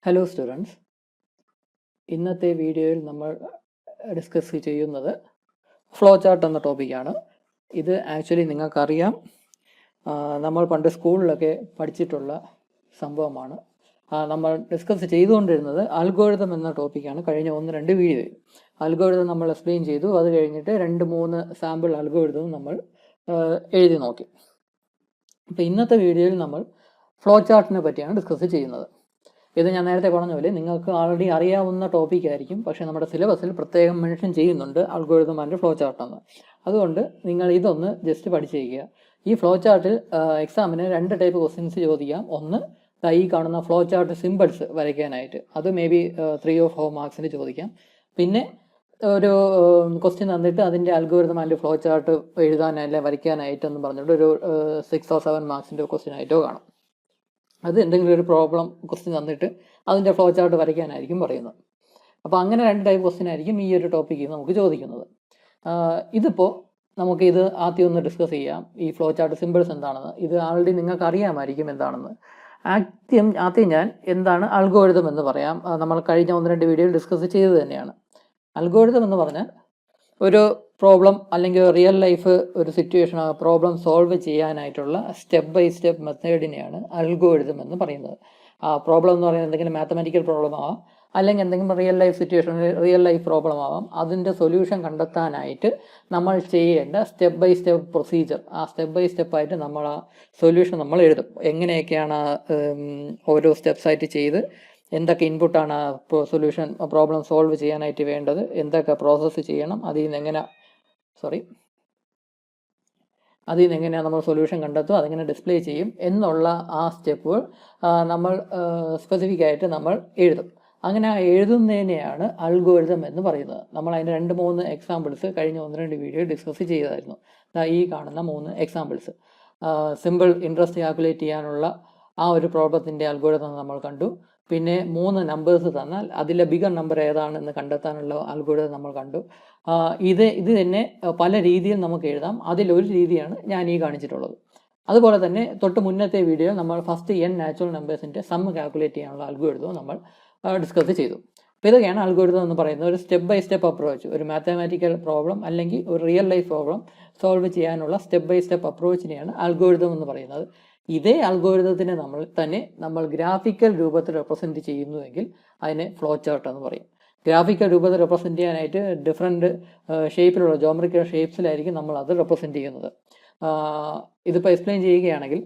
Hello students, ഇന്നത്തെ വീഡിയോയിൽ നമ്മൾ ഡിസ്കസ് ചെയ്യുന്നത് ഫ്ലോ ചാർട്ട് എന്ന ടോപ്പിക്കാണ്. ഇത് ആക്ച്വലി നിങ്ങൾക്കറിയാം, നമ്മൾ പണ്ട് സ്കൂളിലൊക്കെ പഠിച്ചിട്ടുള്ള സംഭവമാണ്. നമ്മൾ ഡിസ്കസ് ചെയ്തുകൊണ്ടിരുന്നത് അൽഗോരിതം എന്ന ടോപ്പിക്കാണ്. കഴിഞ്ഞ 1-2 വീഡിയോയിൽ അൽഗോരിതം നമ്മൾ എക്സ്പ്ലെയിൻ ചെയ്തു. അത് കഴിഞ്ഞിട്ട് 2-3 സാമ്പിൾ അൽഗോരിതം നമ്മൾ എഴുതി നോക്കി. അപ്പോൾ ഇന്നത്തെ വീഡിയോയിൽ നമ്മൾ ഫ്ലോ ചാർട്ടിനെ പറ്റിയാണ് ഡിസ്കസ് ചെയ്യുന്നത്. ഇത് ഞാൻ നേരത്തെ പറഞ്ഞ പോലെ നിങ്ങൾക്ക് ആൾറെഡി അറിയാവുന്ന ടോപ്പിക് ആയിരിക്കും, പക്ഷേ നമ്മുടെ സിലബസിൽ പ്രത്യേകം മെൻഷൻ ചെയ്യുന്നുണ്ട് അൽഗോരിതം ആൻഡ് ഫ്ലോ ചാർട്ടെന്ന്. അതുകൊണ്ട് നിങ്ങൾ ഇതൊന്ന് ജസ്റ്റ് പഠിച്ചിരിക്കുക. ഈ ഫ്ലോ ചാർട്ടിൽ എക്സാമിന് 2 ടൈപ്പ് ക്വസ്റ്റ്യൻസ് ചോദിക്കാം. ഒന്ന്, ഈ കാണുന്ന ഫ്ലോ ചാർട്ട് സിമ്പിൾസ് വരയ്ക്കാനായിട്ട്, അത് മേ ബി 3 or 4 മാർക്സിന് ചോദിക്കാം. പിന്നെ ഒരു ക്വസ്റ്റ്യൻ തന്നിട്ട് അതിൻ്റെ അൽഗോരിതം ആൻഡ് ഫ്ലോ ചാർട്ട് എഴുതാനല്ല വരയ്ക്കാനായിട്ടെന്ന് പറഞ്ഞിട്ട് ഒരു 6 or 7 മാർക്സിൻ്റെ ക്വസ്റ്റ്യൻ ആയിട്ടോ കാണും. അത് എന്തെങ്കിലും ഒരു പ്രോബ്ലം ക്വസ്റ്റ്യൻ തന്നിട്ട് അതിൻ്റെ ഫ്ലോ ചാർട്ട് വരയ്ക്കാനായിരിക്കും പറയുന്നത്. അപ്പോൾ അങ്ങനെ 2 ടൈപ്പ് ക്വസ്റ്റ്യൻ ആയിരിക്കും ഈ ഒരു ടോപ്പിക്കിൽ നമുക്ക് ചോദിക്കുന്നത്. ഇതിപ്പോൾ നമുക്കിത് ആദ്യം ഒന്ന് ഡിസ്കസ് ചെയ്യാം. ഈ ഫ്ലോ ചാർട്ട് സിമ്പിൾസ് എന്താണെന്ന് ഇത് ആൾറെഡി നിങ്ങൾക്ക് അറിയാമായിരിക്കും എന്താണെന്ന്. ആദ്യം ഞാൻ എന്താണ് അൽഗോരിതം എന്ന് പറയാം. നമ്മൾ കഴിഞ്ഞ 1-2 വീഡിയോയിൽ ഡിസ്കസ് ചെയ്തത് തന്നെയാണ്. അൽഗോരിതം എന്ന് പറഞ്ഞാൽ ഒരു പ്രോബ്ലം അല്ലെങ്കിൽ റിയൽ ലൈഫ് ഒരു സിറ്റുവേഷൻ പ്രോബ്ലം സോൾവ് ചെയ്യാനായിട്ടുള്ള സ്റ്റെപ്പ് ബൈ സ്റ്റെപ്പ് മെത്തേഡിനെയാണ് അൽഗോരിതം എന്ന് പറയുന്നത്. പ്രോബ്ലം എന്ന് പറയുന്നത് എന്തെങ്കിലും മാത്തമാറ്റിക്കൽ പ്രോബ്ലം ആവാം, അല്ലെങ്കിൽ എന്തെങ്കിലും റിയൽ ലൈഫ് സിറ്റുവേഷനിൽ റിയൽ ലൈഫ് പ്രോബ്ലം ആവാം. അതിൻ്റെ സൊല്യൂഷൻ കണ്ടെത്താനായിട്ട് നമ്മൾ ചെയ്യേണ്ട സ്റ്റെപ്പ് ബൈ സ്റ്റെപ്പ് പ്രൊസീജിയർ, ആ സ്റ്റെപ്പ് ബൈ സ്റ്റെപ്പായിട്ട് നമ്മൾ ആ സൊല്യൂഷൻ നമ്മൾ എഴുതും. എങ്ങനെയൊക്കെയാണ് ഓരോ സ്റ്റെപ്സായിട്ട് ചെയ്ത് എന്തൊക്കെ ഇൻപുട്ടാണ് സൊല്യൂഷൻ പ്രോബ്ലം സോൾവ് ചെയ്യാനായിട്ട് വേണ്ടത്, എന്തൊക്കെ പ്രോസസ്സ് ചെയ്യണം, അതിൽ നിന്ന് എങ്ങനെയാണ് നമ്മൾ സൊല്യൂഷൻ കണ്ടെത്തും, അതെങ്ങനെ ഡിസ്പ്ലേ ചെയ്യും എന്നുള്ള ആ സ്റ്റെപ്പുകൾ നമ്മൾ സ്പെസിഫിക് ആയിട്ട് നമ്മൾ എഴുതും. അങ്ങനെ എഴുതുന്നതിനെയാണ് അൽഗോരിതം എന്ന് പറയുന്നത്. നമ്മൾ അതിൻ്റെ 2-3 എക്സാമ്പിൾസ് കഴിഞ്ഞ 1-2 വീഡിയോ ഡിസ്കസ് ചെയ്തായിരുന്നു. ഈ കാണുന്ന 3 എക്സാമ്പിൾസ്. സിമ്പിൾ ഇൻട്രസ്റ്റ് കാൽക്കുലേറ്റ് ചെയ്യാനുള്ള ആ ഒരു പ്രോബ്ലത്തിൻ്റെ അൽഗോരിതം നമ്മൾ കണ്ടു. പിന്നെ 3 നമ്പേഴ്സ് തന്നാൽ അതിലെ ബിഗർ നമ്പർ ഏതാണെന്ന് കണ്ടെത്താനുള്ള അൽഗോരിതം നമ്മൾ കണ്ടു. ഇത് തന്നെ പല രീതിയിൽ നമുക്ക് എഴുതാം. അതിലൊരു രീതിയാണ് ഞാൻ ഈ കാണിച്ചിട്ടുള്ളത്. അതുപോലെ തന്നെ തൊട്ട് മുന്നത്തെ വീഡിയോ നമ്മൾ ഫസ്റ്റ് n നാച്ചുറൽ നമ്പേഴ്സിൻ്റെ സം കാൽക്കുലേറ്റ് ചെയ്യാനുള്ള അൽഗോരിതം നമ്മൾ ഡിസ്കസ് ചെയ്തു. അപ്പോൾ ഇതൊക്കെയാണ് അൽഗോരിതം എന്ന് പറയുന്നത്. ഒരു സ്റ്റെപ്പ് ബൈ സ്റ്റെപ്പ് അപ്രോച്ച്, ഒരു മാത്തമാറ്റിക്കൽ പ്രോബ്ലം അല്ലെങ്കിൽ ഒരു റിയൽ ലൈഫ് പ്രോബ്ലം സോൾവ് ചെയ്യാനുള്ള സ്റ്റെപ്പ് ബൈ സ്റ്റെപ്പ് അപ്രോച്ചിനെയാണ് അൽഗോരിതം എന്ന് പറയുന്നത്. ഇതേ അൽഗോരിതത്തിനെ നമ്മൾ ഗ്രാഫിക്കൽ രൂപത്തിൽ റെപ്രസെൻറ്റ് ചെയ്യുന്നുവെങ്കിൽ അതിനെ ഫ്ലോ ചാർട്ട് എന്ന് പറയും. ഗ്രാഫിക്കൽ രൂപത്തിൽ റെപ്രസെൻറ്റ് ചെയ്യാനായിട്ട് ഡിഫറെൻറ്റ് ഷേപ്പിലുള്ള ജോമെട്രിക്കൽ ഷേപ്സിലായിരിക്കും നമ്മൾ അത് റെപ്രസെൻറ്റ് ചെയ്യുന്നത്. ഇതിപ്പോൾ എക്സ്പ്ലെയിൻ ചെയ്യുകയാണെങ്കിൽ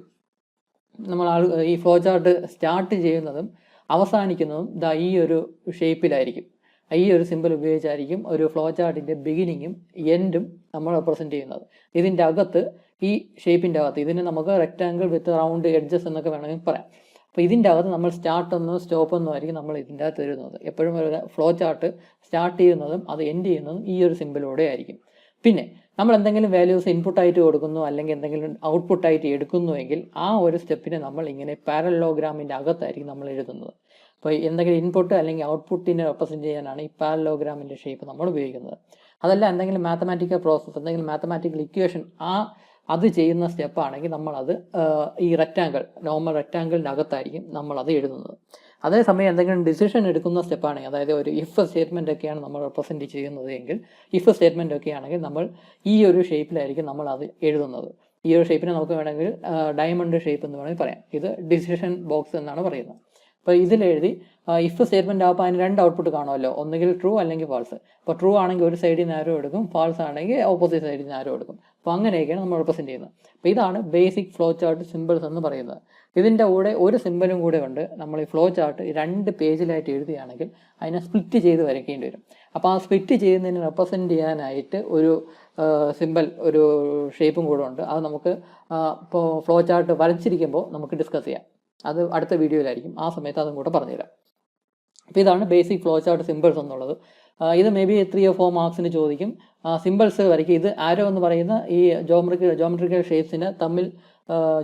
നമ്മൾ ഈ ഫ്ലോ ചാർട്ട് സ്റ്റാർട്ട് ചെയ്യുന്നതും അവസാനിക്കുന്നതും ഈ ഒരു ഷേപ്പിലായിരിക്കും. ഈ ഒരു സിമ്പിൾ ഉപയോഗിച്ചായിരിക്കും ഒരു ഫ്ലോ ചാർട്ടിൻ്റെ ബിഗിനിങ്ങും എൻഡും നമ്മൾ റെപ്രസെൻറ്റ് ചെയ്യുന്നത്. ഇതിൻ്റെ അകത്ത് ഈ ഷേപ്പിൻ്റെ അകത്ത് ഇതിനെ നമുക്ക് റെക്റ്റാങ്കിൾ വിത്ത് റൗണ്ട് എഡ്ജസ് എന്നൊക്കെ വേണമെങ്കിൽ പറയാം. അപ്പോൾ ഇതിൻ്റെ അകത്ത് നമ്മൾ സ്റ്റാർട്ട് എന്നോ സ്റ്റോപ്പ് എന്നോ ആയിരിക്കും നമ്മൾ ഇതിൻ്റെ അകത്ത് എഴുതുന്നത്. എപ്പോഴും ഒരു ഫ്ലോ ചാർട്ട് സ്റ്റാർട്ട് ചെയ്യുന്നതും അത് എൻഡ് ചെയ്യുന്നതും ഈ ഒരു സിമ്പിളോടെ ആയിരിക്കും. പിന്നെ നമ്മൾ എന്തെങ്കിലും വാല്യൂസ് ഇൻപുട്ടായിട്ട് കൊടുക്കുന്നു അല്ലെങ്കിൽ എന്തെങ്കിലും ഔട്ട്പുട്ടായിട്ട് എടുക്കുന്നുവെങ്കിൽ ആ ഒരു സ്റ്റെപ്പിനെ നമ്മൾ ഇങ്ങനെ പാരലോഗ്രാമിൻ്റെ അകത്തായിരിക്കും നമ്മൾ എഴുതുന്നത്. അപ്പോൾ എന്തെങ്കിലും ഇൻപുട്ട് അല്ലെങ്കിൽ ഔട്ട്പുട്ടിനെ റെപ്രസെൻറ്റ് ചെയ്യാനാണ് ഈ പാരലോഗ്രാമിൻ്റെ ഷേപ്പ് നമ്മൾ ഉപയോഗിക്കുന്നത്. അതല്ല എന്തെങ്കിലും മാത്തമാറ്റിക്കൽ പ്രോസസ്സ്, എന്തെങ്കിലും മാത്തമാറ്റിക്കൽ ഇക്വേഷൻ അത് ചെയ്യുന്ന സ്റ്റെപ്പാണെങ്കിൽ നമ്മളത് ഈ നോർമൽ റെക്റ്റാങ്കിളിൻ്റെ അകത്തായിരിക്കും നമ്മളത് എഴുതുന്നത്. അതേസമയം എന്തെങ്കിലും ഡിസിഷൻ എടുക്കുന്ന സ്റ്റെപ്പാണെങ്കിൽ, അതായത് ഒരു ഇഫ് സ്റ്റേറ്റ്മെൻ്റ് ഒക്കെയാണ് നമ്മൾ റെപ്രസെൻറ്റ് ചെയ്യുന്നത് എങ്കിൽ, ഇഫ് സ്റ്റേറ്റ്മെൻ്റ് ഒക്കെ ആണെങ്കിൽ നമ്മൾ ഈ ഒരു ഷേപ്പിലായിരിക്കും നമ്മൾ അത് എഴുതുന്നത്. ഈ ഒരു ഷേപ്പിനെ നമുക്ക് വേണമെങ്കിൽ ഡയമണ്ട് ഷേപ്പ് എന്ന് വേണമെങ്കിൽ പറയാം. ഇത് ഡിസിഷൻ ബോക്സ് എന്നാണ് പറയുന്നത്. അപ്പോൾ ഇതിലെഴുതി ഇഫ് സ്റ്റേറ്റ്മെൻ്റ് ആകുമ്പോൾ അതിന് 2 ഔട്ട്പുട്ട് കാണുമല്ലോ, ഒന്നുകിൽ ട്രൂ അല്ലെങ്കിൽ ഫാൾസ്. അപ്പോൾ ട്രൂ ആണെങ്കിൽ ഒരു സൈഡിൽ നിന്ന് ആരോ എടുക്കും, ഫാൾസ് ആണെങ്കിൽ ഓപ്പോസിറ്റ് സൈഡിൽ നിന്ന് ആരോ എടുക്കും. അപ്പോൾ അങ്ങനെയൊക്കെയാണ് നമ്മൾ റെപ്രസെൻറ്റ് ചെയ്യുന്നത്. അപ്പോൾ ഇതാണ് ബേസിക് ഫ്ലോ ചാർട്ട് സിമ്പിൾസ് എന്ന് പറയുന്നത്. ഇതിൻ്റെ കൂടെ ഒരു സിമ്പിളും കൂടെ ഉണ്ട്. നമ്മൾ ഈ ഫ്ലോ ചാർട്ട് 2 പേജിലായിട്ട് എഴുതുകയാണെങ്കിൽ അതിനെ സ്പ്ലിറ്റ് ചെയ്ത് വരയ്ക്കേണ്ടി വരും. അപ്പോൾ ആ സ്പ്ലിറ്റ് ചെയ്യുന്നതിന് റെപ്രസെൻറ്റ് ചെയ്യാനായിട്ട് ഒരു സിമ്പിൾ, ഒരു ഷേപ്പും കൂടെ ഉണ്ട്. അത് നമുക്ക് ഇപ്പോൾ ഫ്ലോ ചാർട്ട് വരച്ചിരിക്കുമ്പോൾ നമുക്ക് ഡിസ്കസ് ചെയ്യാം. അത് അടുത്ത വീഡിയോയിലായിരിക്കും, ആ സമയത്ത് അതും കൂടെ പറഞ്ഞുതരാം. അപ്പോൾ ഇതാണ് ബേസിക് ഫ്ലോ ചാർട്ട് സിമ്പിൾസ് എന്നുള്ളത്. ഇത് മേ ബി 3 or 4 മാർക്സിന് ചോദിക്കും. സിമ്പിൾസ് വരയ്ക്കുക. ഇത് ആരോ എന്ന് പറയുന്ന ഈ ജോമെട്രിക്കൽ ഷേപ്സിനെ തമ്മിൽ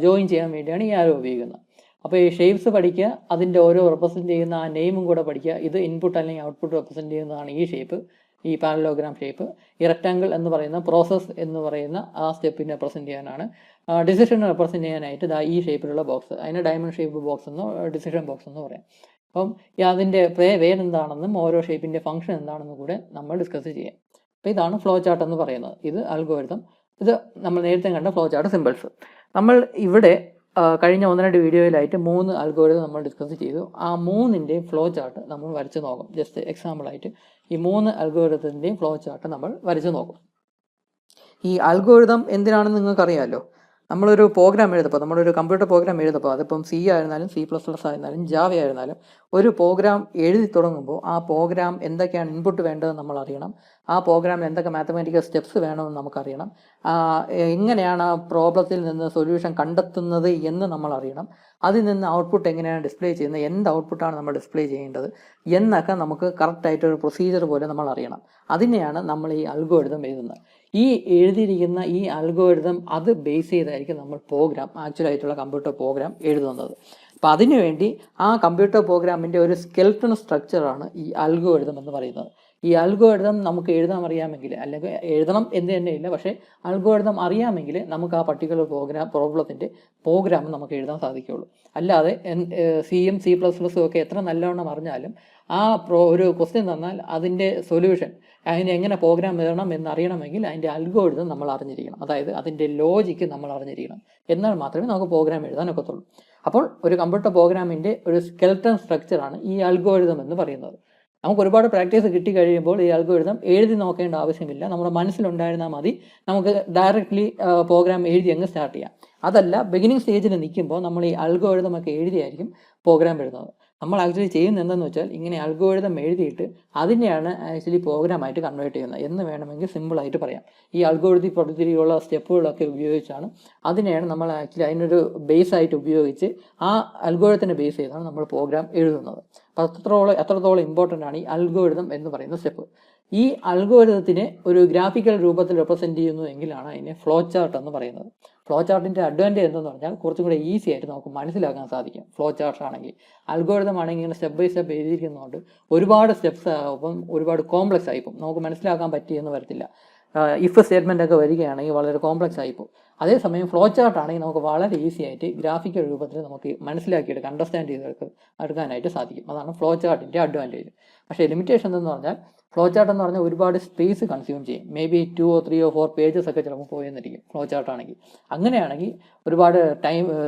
ജോയിൻ ചെയ്യാൻ വേണ്ടിയാണ് ഈ ആരോ ഉപയോഗിക്കുന്നത്. അപ്പോൾ ഈ ഷേപ്സ് പഠിക്കുക, അതിൻ്റെ ഓരോ റെപ്രസെൻറ്റ് ചെയ്യുന്ന ആ നെയിമും കൂടെ പഠിക്കുക. ഇത് ഇൻപുട്ട് അല്ലെങ്കിൽ ഔട്ട്പുട്ട് റെപ്രസെൻറ്റ് ചെയ്യുന്നതാണ് ഈ ഷേപ്പ്, ഈ പാരലോഗ്രാം ഷേപ്പ്. ഈ റെക്റ്റാങ്കിൾ എന്ന് പറയുന്ന പ്രോസസ്സ് എന്ന് പറയുന്ന ആ സ്റ്റെപ്പിനെ റെപ്രസെൻറ്റ് ചെയ്യാനാണ്. ഡിസിഷൻ റെപ്രസെൻറ്റ് ചെയ്യാനായിട്ട് ഈ ഷേപ്പിലുള്ള ബോക്സ്, അതിന് ഡയമണ്ട് ഷേപ്പ് ബോക്സ് എന്നോ ഡിസിഷൻ ബോക്സ് എന്നോ പറയാം. അപ്പം അതിൻ്റെ വേരെന്താണെന്നും ഓരോ ഷേപ്പിൻ്റെ ഫംഗ്ഷൻ എന്താണെന്നും കൂടെ നമ്മൾ ഡിസ്കസ് ചെയ്യാം. അപ്പോൾ ഇതാണ് ഫ്ലോ ചാർട്ട് എന്ന് പറയുന്നത്. ഇത് അൽഗോരിതം. ഇത് നമ്മൾ നേരത്തെ കണ്ട ഫ്ലോ ചാർട്ട് സിമ്പിൾസ്. നമ്മൾ ഇവിടെ കഴിഞ്ഞ 1-2 വീഡിയോയിലായിട്ട് 3 അൽഗോരിതം നമ്മൾ ഡിസ്കസ് ചെയ്തു. ആ 3ൻ്റെയും ഫ്ലോ ചാർട്ട് നമ്മൾ വരച്ച് നോക്കും. ജസ്റ്റ് എക്സാമ്പിളായിട്ട് ഈ 3 അൽഗോരിതത്തിൻ്റെയും ഫ്ലോ ചാർട്ട് നമ്മൾ വരച്ച് നോക്കും. ഈ അൽഗോരിതം എന്തിനാണെന്ന് നിങ്ങൾക്കറിയാമല്ലോ. നമ്മളൊരു പ്രോഗ്രാം എഴുതപ്പോൾ, നമ്മളൊരു കമ്പ്യൂട്ടർ പ്രോഗ്രാം എഴുതപ്പോൾ, അതിപ്പം C ആയിരുന്നാലും C++ ആയിരുന്നാലും ജാവ ആയിരുന്നാലും ഒരു പ്രോഗ്രാം എഴുതി തുടങ്ങുമ്പോൾ ആ പ്രോഗ്രാം എന്തൊക്കെയാണ് ഇൻപുട്ട് വേണ്ടതെന്ന് നമ്മൾ അറിയണം. ആ പ്രോഗ്രാമിൽ എന്തൊക്കെ മാത്തമാറ്റിക്കൽ സ്റ്റെപ്സ് വേണമെന്ന് നമുക്കറിയണം. എങ്ങനെയാണ് ആ പ്രോബ്ലത്തിൽ നിന്ന് സൊല്യൂഷൻ കണ്ടെത്തുന്നത് എന്ന് നമ്മൾ അറിയണം. അതിൽ നിന്ന് ഔട്ട്പുട്ട് എങ്ങനെയാണ് ഡിസ്പ്ലേ ചെയ്യുന്നത്, എന്ത് ഔട്ട്പുട്ടാണ് നമ്മൾ ഡിസ്പ്ലേ ചെയ്യേണ്ടത് എന്നൊക്കെ നമുക്ക് കറക്റ്റായിട്ടൊരു പ്രൊസീജിയർ പോലെ നമ്മൾ അറിയണം. അതിനെയാണ് നമ്മൾ ഈ അൽഗോരിതം എഴുതുന്നത്. ഈ എഴുതിയിരിക്കുന്ന ഈ അൽഗോരിതം അത് ബേസ് ചെയ്തായിരിക്കും നമ്മൾ പ്രോഗ്രാം, ആക്ച്വലായിട്ടുള്ള കമ്പ്യൂട്ടർ പ്രോഗ്രാം എഴുതുന്നത്. അപ്പോൾ അതിനുവേണ്ടി ആ കമ്പ്യൂട്ടർ പ്രോഗ്രാമിൻ്റെ ഒരു സ്കെൽട്ടൺ സ്ട്രക്ചറാണ് ഈ അൽഗോരിതം എന്ന് പറയുന്നത്. ഈ അൽഗോരിതം നമുക്ക് എഴുതാൻ അറിയാമെങ്കിൽ, അല്ലെങ്കിൽ എഴുതണം എന്ന് തന്നെ ഇല്ല, പക്ഷേ അൽഗോരിതം അറിയാമെങ്കിൽ നമുക്ക് ആ പർട്ടിക്കുലർ പ്രോബ്ലത്തിൻ്റെ പ്രോഗ്രാം നമുക്ക് എഴുതാൻ സാധിക്കുകയുള്ളൂ. അല്ലാതെ C++ഉം ഒക്കെ എത്ര നല്ലവണ്ണം അറിഞ്ഞാലും ആ ഒരു ക്വസ്റ്റ്യൻ തന്നാൽ അതിൻ്റെ സൊല്യൂഷൻ, അതിന് എങ്ങനെ പ്രോഗ്രാം എഴുതണം എന്നറിയണമെങ്കിൽ അതിൻ്റെ അൽഗോരിതം നമ്മൾ അറിഞ്ഞിരിക്കണം. അതായത് അതിൻ്റെ ലോജിക്ക് നമ്മൾ അറിഞ്ഞിരിക്കണം. എന്നാൽ മാത്രമേ നമുക്ക് പ്രോഗ്രാം എഴുതാൻ ഒക്കത്തുള്ളൂ. അപ്പോൾ ഒരു കമ്പ്യൂട്ടർ പ്രോഗ്രാമിൻ്റെ ഒരു സ്കെൽട്ടൺ സ്ട്രക്ചറാണ് ഈ അൽഗോരിതം എന്ന് പറയുന്നത്. നമുക്ക് ഒരുപാട് പ്രാക്ടീസ് കിട്ടിക്കഴിയുമ്പോൾ ഈ അൽഗോരിതം എഴുതി നോക്കേണ്ട ആവശ്യമില്ല. നമ്മുടെ മനസ്സിലുണ്ടായിരുന്നാൽ മതി. നമുക്ക് ഡയറക്റ്റ്ലി പ്രോഗ്രാം എഴുതി അങ്ങ് സ്റ്റാർട്ട് ചെയ്യാം. അതല്ല, ബിഗിനിങ് സ്റ്റേജിൽ നിൽക്കുമ്പോൾ നമ്മൾ ഈ അൽഗോരിതം ഒക്കെ എഴുതിയായിരിക്കും പ്രോഗ്രാം എഴുതുന്നത്. നമ്മൾ ആക്ച്വലി ചെയ്യുന്നത് എന്താണെന്ന് വെച്ചാൽ ഇങ്ങനെ അൽഗോരിതം എഴുതിയിട്ട് അതിനെയാണ് ആക്ച്വലി പ്രോഗ്രാമായിട്ട് കൺവേർട്ട് ചെയ്യുന്നത് എന്ന് വേണമെങ്കിൽ സിമ്പിളായിട്ട് പറയാം. ഈ അൽഗോരിതം പദ്ധതിയിലുള്ള സ്റ്റെപ്പുകളൊക്കെ ഉപയോഗിച്ചാണ്, അതിനെയാണ് നമ്മൾ ആക്ച്വലി അതിനൊരു ബേസായിട്ട് ഉപയോഗിച്ച് ആ അൽഗോരിതത്തിനെ ബേസ് ചെയ്താണ് നമ്മൾ പ്രോഗ്രാം എഴുതുന്നത്. അപ്പോൾ എത്രത്തോളം ഇമ്പോർട്ടൻ്റ് ആണ് ഈ അൽഗോരിതം എന്ന് പറയുന്ന സ്റ്റെപ്പ്. ഈ അൽഗോരിതത്തിനെ ഒരു ഗ്രാഫിക്കൽ രൂപത്തിൽ റെപ്രസെൻറ്റ് ചെയ്യുന്നു എങ്കിലാണ് അതിനെ ഫ്ലോ ചാർട്ട് എന്ന് പറയുന്നത്. ഫ്ലോ ചാർട്ടിൻ്റെ അഡ്വാൻറ്റേജ് എന്തെന്ന് പറഞ്ഞാൽ കുറച്ചും കൂടെ ഈസി ആയിട്ട് നമുക്ക് മനസ്സിലാക്കാൻ സാധിക്കും. ഫ്ലോ ചാർട്ട് ആണെങ്കിൽ, അൽഗോരിതം ആണെങ്കിൽ ഇങ്ങനെ സ്റ്റെപ്പ് ബൈ സ്റ്റെപ്പ് എഴുതിയിരിക്കുന്നതുകൊണ്ട് ഒരുപാട് സ്റ്റെപ്സ് ആകുമ്പം ഒരുപാട് കോംപ്ലക്സ് ആയിപ്പോൾ നമുക്ക് മനസ്സിലാക്കാൻ പറ്റിയെന്ന് വരത്തില്ല. ഇഫ് സ്റ്റേറ്റ്മെൻ്റ് ഒക്കെ വരികയാണെങ്കിൽ വളരെ കോംപ്ലക്സ് ആയിപ്പോൾ. അതേസമയം ഫ്ലോ ചാർട്ട് ആണെങ്കിൽ നമുക്ക് വളരെ ഈസി ആയിട്ട് ഗ്രാഫിക്കൽ രൂപത്തിൽ നമുക്ക് മനസ്സിലാക്കിയെടുക്കുക, അണ്ടർസ്റ്റാൻഡ് എടുക്കാനായിട്ട് സാധിക്കും. അതാണ് ഫ്ലോ ചാർട്ടിൻ്റെ അഡ്വാൻറ്റേജ്. പക്ഷേ ലിമിറ്റേഷൻ എന്ന് പറഞ്ഞാൽ ഫ്ലോ ചാർട്ട് എന്ന് പറഞ്ഞാൽ ഒരുപാട് സ്പേസ് കൺസ്യൂം ചെയ്യും. May be 2 or 3 or 4 pages ഒക്കെ ചിലപ്പോൾ പോയെന്നിരിക്കും ഫ്ലോ ചാർട്ടാണെങ്കിൽ. അങ്ങനെയാണെങ്കിൽ ഒരുപാട്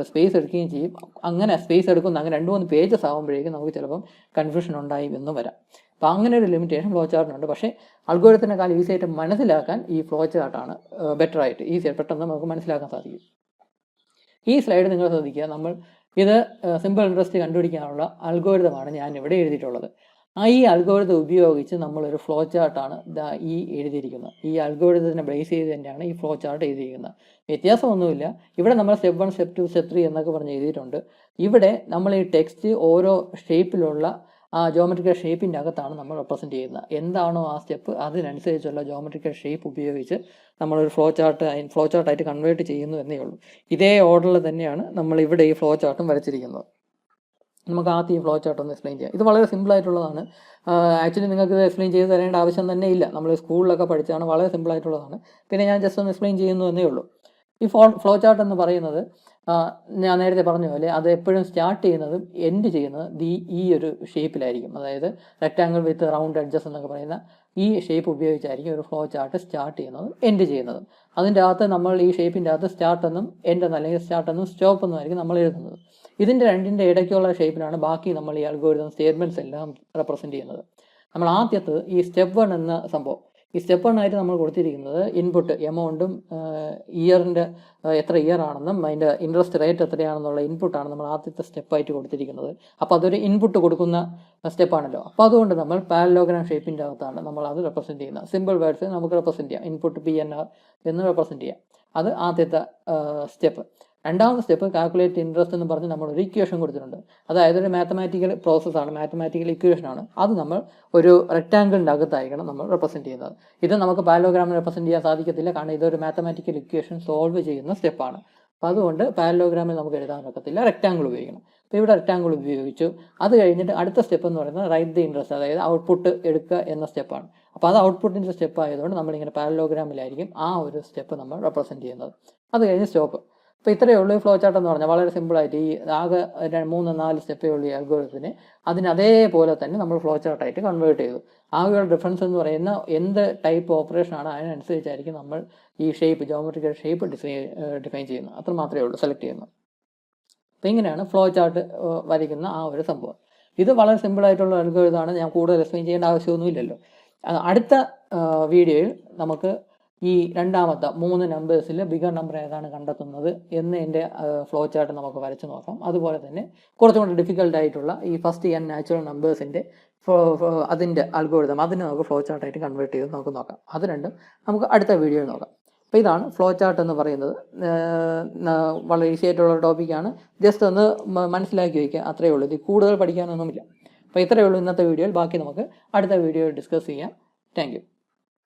സ്പേസ് എടുക്കുകയും ചെയ്യും. അങ്ങനെ സ്പേസ് എടുക്കുന്ന അങ്ങനെ 2-3 പേജസ് ആകുമ്പോഴേക്കും നമുക്ക് ചിലപ്പം കൺഫ്യൂഷൻ ഉണ്ടായി എന്നും വരാം. അപ്പോൾ അങ്ങനെ ഒരു ലിമിറ്റേഷൻ ഫ്ലോ ചാർട്ടിനുണ്ട്. പക്ഷേ അൽഗോരിതത്തിനേക്കാൾ ഈസി ആയിട്ട് മനസ്സിലാക്കാൻ ഈ ഫ്ലോ ചാർട്ടാണ് ബെറ്റർ ആയിട്ട്, ഈസിയായിട്ട് പെട്ടെന്ന് നമുക്ക് മനസ്സിലാക്കാൻ സാധിക്കും. ഈ സ്ലൈഡ് നിങ്ങൾ ശ്രദ്ധിക്കുക. നമ്മൾ ഇത് സിമ്പിൾ ഇൻട്രസ്റ്റ് കണ്ടുപിടിക്കാനുള്ള അൽഗോരിതമാണ് ഞാൻ ഇവിടെ എഴുതിയിട്ടുള്ളത്. ഈ അൽഗോരിതം ഉപയോഗിച്ച് നമ്മളൊരു ഫ്ലോ ചാർട്ടാണ് ഈ എഴുതിയിരിക്കുന്നത്. ഈ അൽഗോരിതത്തിനെ ബേസ് ചെയ്ത് തന്നെയാണ് ഈ ഫ്ലോ ചാർട്ട് എഴുതിയിരിക്കുന്നത്. വ്യത്യാസമൊന്നുമില്ല. ഇവിടെ നമ്മൾ സ്റ്റെപ്പ് 1, സ്റ്റെപ്പ് 2, സ്റ്റെപ്പ് 3 എന്നൊക്കെ പറഞ്ഞ് എഴുതിയിട്ടുണ്ട്. ഇവിടെ നമ്മൾ ഈ ടെക്സ്റ്റ് ഓരോ ഷേപ്പിലുള്ള ആ ജോമെട്രിക്കൽ ഷേപ്പിൻ്റെ അകത്താണ് നമ്മൾ റെപ്രസെൻറ്റ് ചെയ്യുന്നത്. എന്താണോ ആ സ്റ്റെപ്പ് അതിനനുസരിച്ചുള്ള ജോമെട്രിക്കൽ ഷേപ്പ് ഉപയോഗിച്ച് നമ്മളൊരു ഫ്ലോ ചാർട്ടായിട്ട് കൺവേർട്ട് ചെയ്യുന്നു എന്നേ ഉള്ളൂ. ഇതേ ഓർഡറിൽ തന്നെയാണ് നമ്മൾ ഇവിടെ ഈ ഫ്ലോ ചാർട്ടും വരച്ചിരിക്കുന്നത്. നമുക്ക് ആദ്യം ഈ ഫ്ലോ ചാർട്ട് ഒന്ന് എക്സ്പ്ലെയിൻ ചെയ്യാം. ഇത് വളരെ സിമ്പിളായിട്ടുള്ളതാണ്. ആക്ച്വലി നിങ്ങൾക്ക് ഇത് എക്സ്പ്ലെയിൻ ചെയ്ത് തരേണ്ട ആവശ്യം തന്നെ ഇല്ല. നമ്മൾ സ്കൂളിലൊക്കെ പഠിച്ചാണ്, വളരെ സിമ്പിളായിട്ടുള്ളതാണ്. പിന്നെ ഞാൻ ജസ്റ്റ് ഒന്ന് എക്സ്പ്ലെയിൻ ചെയ്യുന്നു എന്നേ ഉള്ളൂ. ഈ ഫ്ലോ ചാർട്ട് എന്ന് പറയുന്നത് ഞാൻ നേരത്തെ പറഞ്ഞ പോലെ അത് എപ്പോഴും സ്റ്റാർട്ട് ചെയ്യുന്നതും എൻഡ് ചെയ്യുന്നത് ഈ ഒരു ഷേപ്പിലായിരിക്കും. അതായത് റെക്റ്റാങ്കിൾ വിത്ത് റൗണ്ട് എഡ്ജസ് എന്നൊക്കെ പറയുന്ന ഈ ഷേപ്പ് ഉപയോഗിച്ചായിരിക്കും ഒരു ഫ്ലോ ചാർട്ട് സ്റ്റാർട്ട് ചെയ്യുന്നതും എൻഡ് ചെയ്യുന്നതും. അതിൻ്റെ അകത്ത് നമ്മൾ ഈ ഷേപ്പിൻ്റെ അകത്ത് സ്റ്റാർട്ടെന്നും എൻഡെന്നും അല്ലെങ്കിൽ സ്റ്റാർട്ടെന്നും സ്റ്റോപ്പ് എന്നും ആയിരിക്കും നമ്മൾ എഴുതുന്നത്. ഇതിൻ്റെ രണ്ടിൻ്റെ ഇടയ്ക്കുള്ള ഷേപ്പിലാണ് ബാക്കി നമ്മൾ ഈ അൽഗോരിതം സ്റ്റേറ്റ്മെൻറ്റ്സ് എല്ലാം റെപ്രസെൻറ്റ് ചെയ്യുന്നത്. നമ്മൾ ആദ്യത്തെ ഈ സ്റ്റെപ്പ് 1 എന്ന സംഭവം, ഈ സ്റ്റെപ്പ് 1 ആയിട്ട് നമ്മൾ കൊടുത്തിരിക്കുന്നത് ഇൻപുട്ട് എമൗണ്ടും ഇയറിൻ്റെ എത്ര ഇയർ ആണെന്നും അതിൻ്റെ ഇൻട്രസ്റ്റ് റേറ്റ് എത്രയാണെന്നുള്ള ഇൻപുട്ടാണ് നമ്മൾ ആദ്യത്തെ സ്റ്റെപ്പായിട്ട് കൊടുത്തിരിക്കുന്നത്. അപ്പോൾ അതൊരു ഇൻപുട്ട് കൊടുക്കുന്ന സ്റ്റെപ്പാണല്ലോ. അപ്പോൾ അതുകൊണ്ട് നമ്മൾ പാരലോഗ്രാം ഷേപ്പിൻ്റെ അകത്താണ് നമ്മൾ അത് റെപ്രസെൻറ്റ് ചെയ്യുന്നത്. സിമ്പിൾ വേർഡ്സ് നമുക്ക് റെപ്രസെൻറ്റ് ചെയ്യാം. ഇൻപുട്ട് PNR എന്ന് റെപ്രസെൻറ്റ് ചെയ്യാം. അത് ആദ്യത്തെ സ്റ്റെപ്പ്. രണ്ടാമത്തെ സ്റ്റെപ്പ് കാൽക്കുലേറ്റ് ഇൻട്രസ്റ്റ് എന്ന് പറഞ്ഞ് നമ്മളൊരു ഇക്വേഷൻ കൊടുത്തിട്ടുണ്ട്. അതായത് ഒരു മാത്തമാറ്റിക്കൽ പ്രോസസ്സാണ്, മാത്തമാറ്റിക്കൽ ഇക്വേഷനാണ്. അത് നമ്മൾ ഒരു റെക്റ്റാങ്കിളിൻ്റെ അകത്തായിരിക്കണം നമ്മൾ റെപ്രസെൻറ്റ് ചെയ്യുന്നത്. ഇത് നമുക്ക് പാരലോഗ്രാമിൽ റെപ്രസെൻറ്റ് ചെയ്യാൻ സാധിക്കത്തില്ല, കാരണം ഇതൊരു മാത്തമാറ്റിക്കൽ ഇക്വേഷൻ സോൾവ് ചെയ്യുന്ന സ്റ്റെപ്പാണ്. അപ്പോൾ അതുകൊണ്ട് പാരലോഗ്രാമിൽ നമുക്ക് എഴുതാൻ പറ്റത്തില്ല, റെക്റ്റാങ്കിൾ ഉപയോഗിക്കണം. അപ്പോൾ ഇവിടെ റെക്റ്റാങ്കിൾ ഉപയോഗിച്ചു. അത് കഴിഞ്ഞിട്ട് അടുത്ത സ്റ്റെപ്പ് എന്ന് പറയുന്നത് റൈറ്റ് ദി ഇൻട്രസ്റ്റ്, അതായത് ഔട്ട്പുട്ട് എടുക്കുക എന്ന സ്റ്റെപ്പാണ്. അപ്പോൾ അത് ഔട്ട്പുട്ടിൻ്റെ സ്റ്റെപ്പ് ആയതുകൊണ്ട് നമ്മളിങ്ങനെ പാരലോഗ്രാമിലായിരിക്കും ആ ഒരു സ്റ്റെപ്പ് നമ്മൾ റെപ്രസെൻറ്റ് ചെയ്യുന്നത്. അത് കഴിഞ്ഞ് സ്റ്റോപ്പ്. അപ്പോൾ ഇത്രയേ ഉള്ളൂ ഈ ഫ്ലോ ചാർട്ട് എന്ന് പറഞ്ഞാൽ. വളരെ സിമ്പിളായിട്ട് ഈ ആകെ 3-4 സ്റ്റെപ്പേ ഉള്ളൂ ഈ അൽഗോരിതത്തിന്. അതിന് അതേപോലെ തന്നെ നമ്മൾ ഫ്ലോ ചാർട്ടായിട്ട് കൺവേർട്ട് ചെയ്തു. ആകെയുള്ള ഡിഫറൻസ് എന്ന് പറയുന്ന എന്ത് ടൈപ്പ് ഓപ്പറേഷനാണ് അതിനനുസരിച്ചായിരിക്കും നമ്മൾ ഈ ഷേപ്പ്, ജോമെട്രിക്കൽ ഷേപ്പ് ഡിഫൈൻ ചെയ്യുന്നത്. അത്ര മാത്രമേ ഉള്ളൂ സെലക്ട് ചെയ്യുന്നത്. അപ്പോൾ ഇങ്ങനെയാണ് ഫ്ലോ ചാർട്ട് വരയ്ക്കുന്ന ആ ഒരു സംഭവം. ഇത് വളരെ സിമ്പിളായിട്ടുള്ള അൽഗോരിതമാണ്. ഞാൻ കൂടുതൽ എക്സ്പ്ലെയിൻ ചെയ്യേണ്ട ആവശ്യമൊന്നുമില്ലല്ലോ. അടുത്ത വീഡിയോയിൽ നമുക്ക് ഈ രണ്ടാമത്തെ 3 നമ്പേഴ്സിൽ ബിഗർ നമ്പർ ഏതാണ് കണ്ടെത്തുന്നത് എന്നതിൻ്റെ ഫ്ലോ ചാർട്ട് നമുക്ക് വരച്ച് നോക്കാം. അതുപോലെ തന്നെ കുറച്ചും കൂടി ഡിഫിക്കൽട്ടായിട്ടുള്ള ഈ ഫസ്റ്റ് n നാച്ചുറൽ നമ്പേഴ്സിൻ്റെ അതിൻ്റെ അൽഗോരിതം അതിനെ നമുക്ക് ഫ്ലോ ചാർട്ടായിട്ട് കൺവേർട്ട് ചെയ്ത് നമുക്ക് നോക്കാം. അത് രണ്ടും നമുക്ക് അടുത്ത വീഡിയോയിൽ നോക്കാം. അപ്പോൾ ഇതാണ് ഫ്ലോ ചാർട്ട് എന്ന് പറയുന്നത്. വളരെ ഈസി ആയിട്ടുള്ള ടോപ്പിക്കാണ്. ജസ്റ്റ് ഒന്ന് മനസ്സിലാക്കി വയ്ക്കുക, അത്രയേ ഉള്ളൂ. ഇത് കൂടുതൽ പഠിക്കാനൊന്നുമില്ല. അപ്പോൾ ഇത്രയേ ഉള്ളൂ ഇന്നത്തെ വീഡിയോയിൽ. ബാക്കി നമുക്ക് അടുത്ത വീഡിയോയിൽ ഡിസ്കസ് ചെയ്യാം. Thank you.